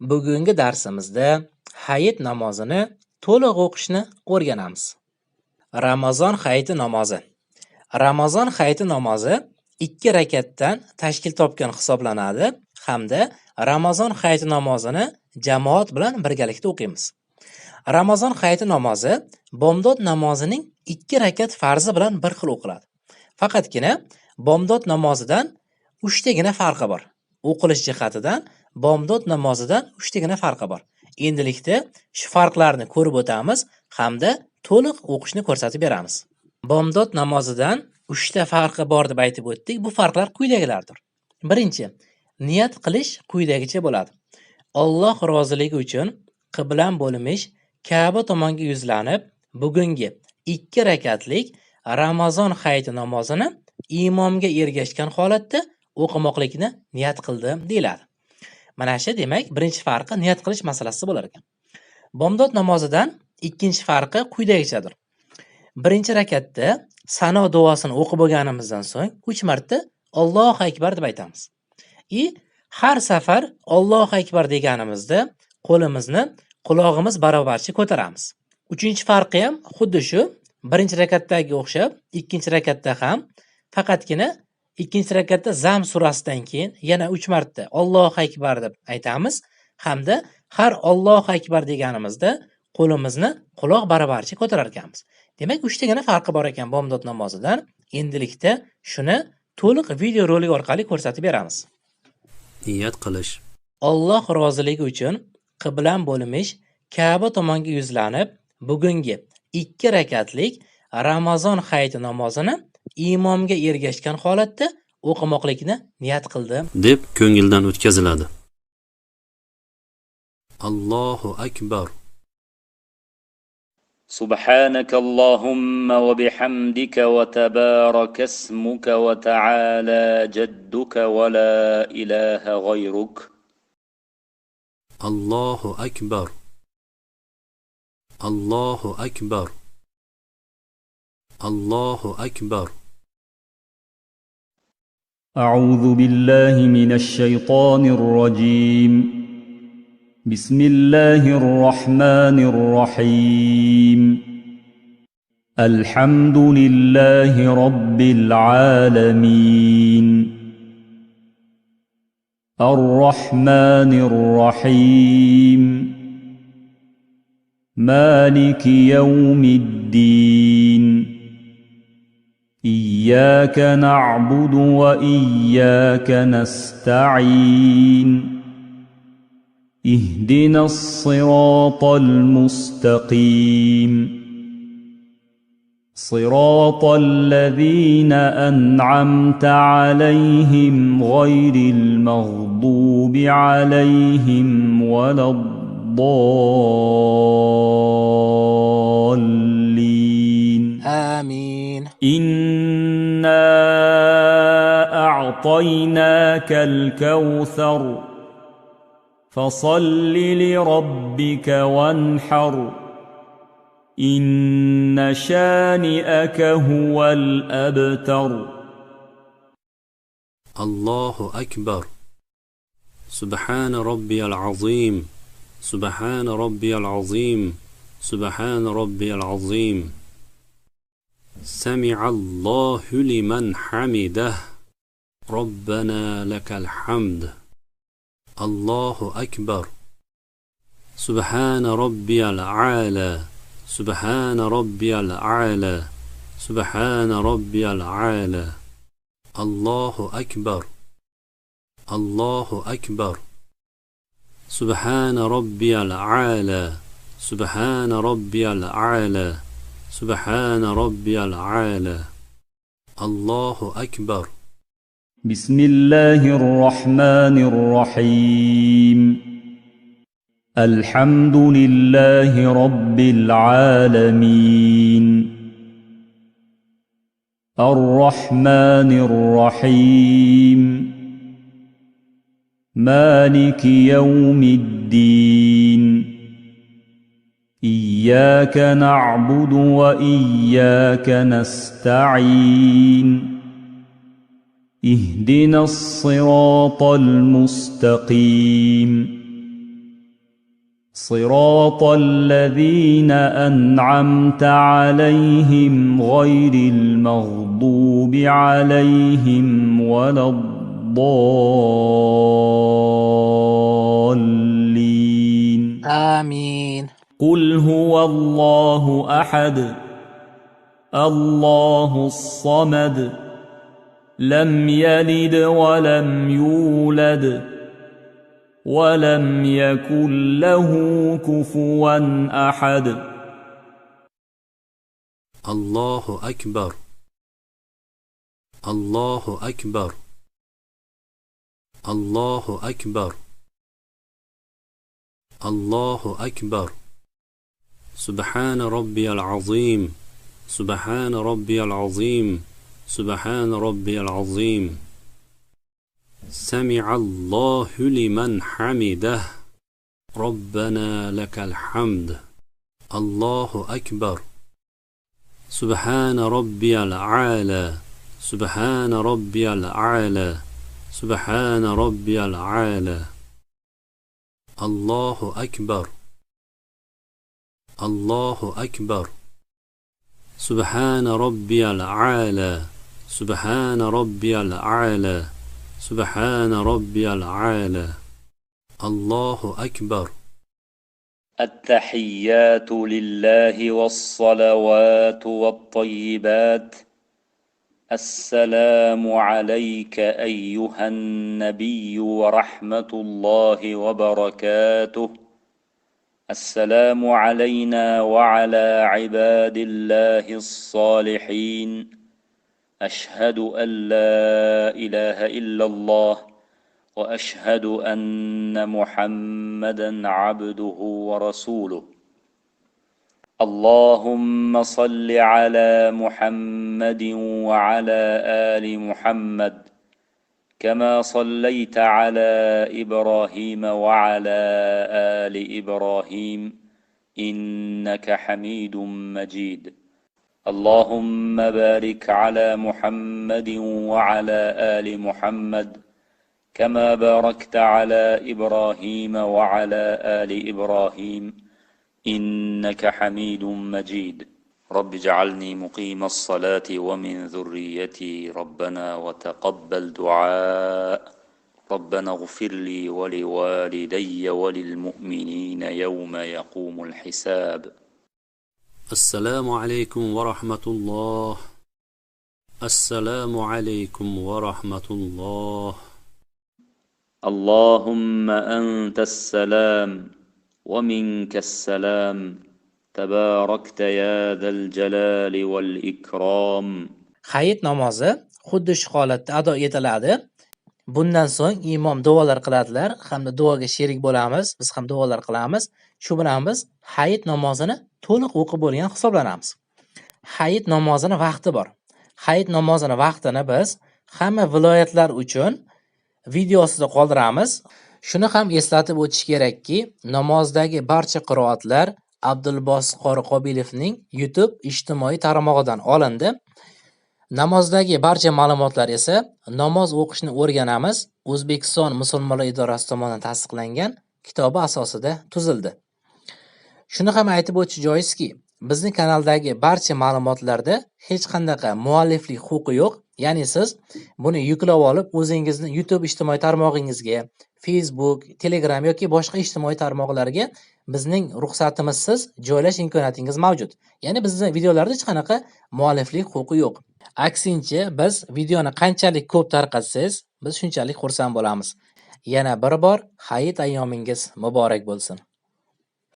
Bugungi darsimizda hayit namozini to'liq o'qishni o'rganamiz. Ramazon hayiti namozi. Ramazon hayiti namozi 2 rakatdan tashkil topgan hisoblanadi hamda Ramazon hayiti namozini jamoat bilan birgalikda o'qiymiz. Ramazon hayiti namozi bomdod namozining 2 rakat farzi bilan bir xil o'qiladi. Faqatgina bomdod namozidan 3 tagina farqi bor. O'qilish jihatidan bomdod namozidan 3 tagina farqi bor. Endilikda shu farqlarni ko'rib o'tamiz hamda to'liq o'qishni ko'rsatib beramiz. Bomdod namozidan 3 ta farqi bor deb aytib o'tdik. Bu farqlar quyidagilardir. Birinchi, niyat qilish quyidagicha bo'ladi. Alloh roziligi uchun qiblam bo'lmish Ka'ba tomonga yuzlanib, bugungi 2 rakatlik Ramazon hayiti namozini imomga ergashgan holatda o'qimoqlikni niyat qildim deyiladi. Mana shu demak, birinchi farqi niyat qilish masalasi bo'lar ekan. Bomdod namozidan ikkinchi farqi quyidagichadir. Birinchi rakatda sano duosini o'qib bo'lganimizdan so'ng 3 marta Allohu akbar deb aytamiz. Har safar Allohu akbar deganimizda qo'limizni qulog'imiz barobarcha ko'taramiz. Uchinchi farqi ham xuddi shu, birinchi rakatdagi o'xshab, ikkinchi rakatda ham faqatgina ikkinchi rakatda Zam surasidan keyin yana 3 marta Allohu akbar deb aytamiz hamda har Allohu akbar deganimizda qo'limizni quloq barobarcha ko'tarar ekanmiz. Demak, 3 tagina farqi bor ekan bomdod namozidan. Endilikda shuni to'liq video rolik orqali ko'rsatib beramiz. Niyat qilish. Alloh roziligi uchun qiblam bo'lmish Ka'ba tomonga yuzlanib, bugungi 2 rakatlik Ramazon hayiti namozini imomga ergashgan holatda o'qimoqlikni niyat qildim deb ko'ngildan o'tkaziladi. Allohu akbar. سبحانك اللهم وبحمدك وتبارك اسمك وتعالى جدك ولا إله غيرك. Allohu akbar. Allohu akbar. Allohu akbar. أعوذ بالله من الشيطان الرجيم. بسم الله الرحمن الرحيم. الحمد لله رب العالمين. الرحمن الرحيم. مالك يوم الدين. إياك نعبد وإياك نستعين. اهدنا الصراط المستقيم. صراط الذين أنعمت عليهم غير المغضوب عليهم ولا الضالين. آمين. إنا أعطيناك الكوثر فصل لربك وانحر. إن شانئك هو الأبتر. الله أكبر. سبحان ربي العظيم. سبحان ربي العظيم. سبحان ربي العظيم. سمع الله لمن حمده. ربنا لك الحمد. الله أكبر. سبحان ربي الأعلى. سبحان ربي الأعلى. سبحان ربي الأعلى. الله أكبر. الله أكبر. سبحان ربي الأعلى. سبحان ربي الأعلى. سبحان ربي الأعلى. الله أكبر. بسم الله الرحمن الرحيم. الحمد لله رب العالمين. الرحمن الرحيم. مالك يوم الدين. إياك نعبد وإياك نستعين. اهدنا الصراط المستقيم. صراط الذين أنعمت عليهم غير المغضوب عليهم ولا الضالين آمين. قل هو الله أحد الله الصمد لم يلد ولم يولد ولم يكن له كفوا أحد الله أكبر الله أكبر الله أكبر الله أكبر سبحان ربي العظيم سبحان ربي العظيم سبحان ربي العظيم سمع الله لمن حمده ربنا لك الحمد الله أكبر سبحان ربي الأعلى سبحان ربي الأعلى سبحان ربي الأعلى الله أكبر الله أكبر سبحان ربي الأعلى سبحان ربي الأعلى سبحان ربي الأعلى الله أكبر التحيات لله والصلوات والطيبات. السلام عليك أيها النبي ورحمة الله وبركاته. السلام علينا وعلى عباد الله الصالحين. أشهد أن لا إله إلا الله وأشهد أن محمدا عبده ورسوله. اللهم صل على محمد وعلى آل محمد كما صليت على إبراهيم وعلى آل إبراهيم إنك حميد مجيد. اللهم بارك على محمد وعلى آل محمد كما باركت على إبراهيم وعلى آل إبراهيم إنك حميد مجيد. رب اجعلني مقيم الصلاة ومن ذريتي ربنا وتقبل دعاء. ربنا اغفر لي ولوالدي وللمؤمنين يوم يقوم الحساب. السلام عليكم ورحمة الله. السلام عليكم ورحمة الله. اللهم أنت السلام ومنك السلام تباركت يا ذا الجلال والإكرام. Hayit namozi xuddi shu holatda ado etiladi. Bundan so'ng imom duolar qiladilar hamda duoga sherik bo'lamiz. Biz ham duolar qilamiz. Shu bilan biz hayit namozini to'liq o'qib bo'lgan hisoblanamiz. Hayit namozini vaqti bor. Hayit namozini vaqtini biz hamma viloyatlar uchun videosida qoldiramiz. Shuni ham eslatib o'tish kerakki, namozdagi barcha qiroatlar Abdulbosit qori Qobilovning YouTube ijtimoiy tarmog'idan olindi. Namozdagi barcha ma'lumotlar esa namoz o'qishni o'rganamiz O'zbekiston musulmonlar idorasi tomonidan tasdiqlangan kitobi asosida tuzildi. Shuni ham aytib o'tish joizki, bizning kanaldagi barcha ma'lumotlarda hech qanday mualliflik huquqi yo'q. Ya'ni siz buni yuklab olib o'zingizni YouTube ijtimoiy tarmog'ingizga, Facebook, Telegram yoki boshqa ijtimoiy tarmoqlarga bizning ruxsatimizsiz joylash imkoniyatingiz mavjud. Ya'ni bizning videolarda hech qanaqa mualliflik huquqi yo'q. Aksincha, biz videoni qanchalik ko'p tarqatsangiz, biz shunchalik xursand bo'lamiz. Yana bir bor hayit ayyomingiz muborak bo'lsin.